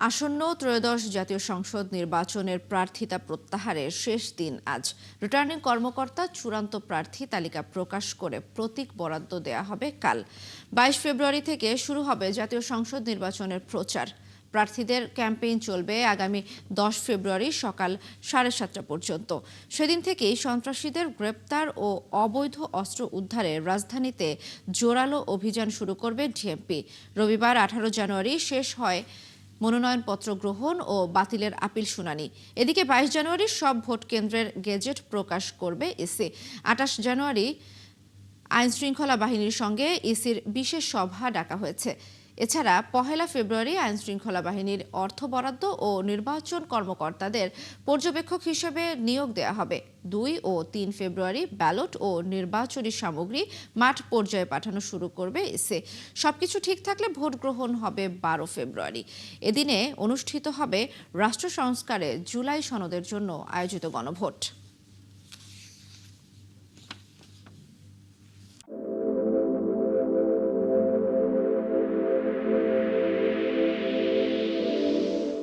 আসন্ন ত্রয়োদশ জাতীয় সংসদ নির্বাচনের প্রার্থিতা প্রত্যাহারের শেষ দিন আজ। রিটার্নিং কর্মকর্তা চূড়ান্ত প্রার্থী তালিকা প্রকাশ করে প্রতীক বরাদ্দ দেয়া হবে কাল। 22 ফেব্রুয়ারি থেকে শুরু হবে জাতীয় সংসদ নির্বাচনের প্রচার। প্রার্থীদের ক্যাম্পেইন চলবে আগামী 10 ফেব্রুয়ারি সকাল 7:30 পর্যন্ত। সেদিন থেকেই সন্ত্রাসীদের গ্রেপ্তার ও অবৈধ অস্ত্র উদ্ধারে রাজধানীতে জোরালো অভিযান শুরু করবে ডিএমপি। রবিবার 18 জানুয়ারি শেষ হয় মনোনয়নপত্র গ্রহণ ও বাতিলের আপিল শুনানি। এদিকে 22 জানুয়ারি সব ভোট কেন্দ্রের গেজেট প্রকাশ করবে ইসি। 28 জানুয়ারি আইনশৃঙ্খলা বাহিনীর সঙ্গে ইসির বিশেষ সভা ডাকা হয়েছে। এছাড়া 1 ফেব্রুয়ারি আইনশৃঙ্খলা বাহিনীর অর্থ বরাদ্দ ও নির্বাচন কর্মকর্তাদের পর্যবেক্ষক হিসেবে নিয়োগ দেওয়া হবে। 2 ও 3 ফেব্রুয়ারি ব্যালট ও নির্বাচনী সামগ্রী মাঠ পর্যায়ে পাঠানো শুরু করবে ইসি। সবকিছু ঠিক থাকলে ভোট গ্রহণ হবে 12 ফেব্রুয়ারি। এদিনে অনুষ্ঠিত হবে রাষ্ট্র সংস্কারে জুলাই সনদের জন্য আয়োজিত গণভোট।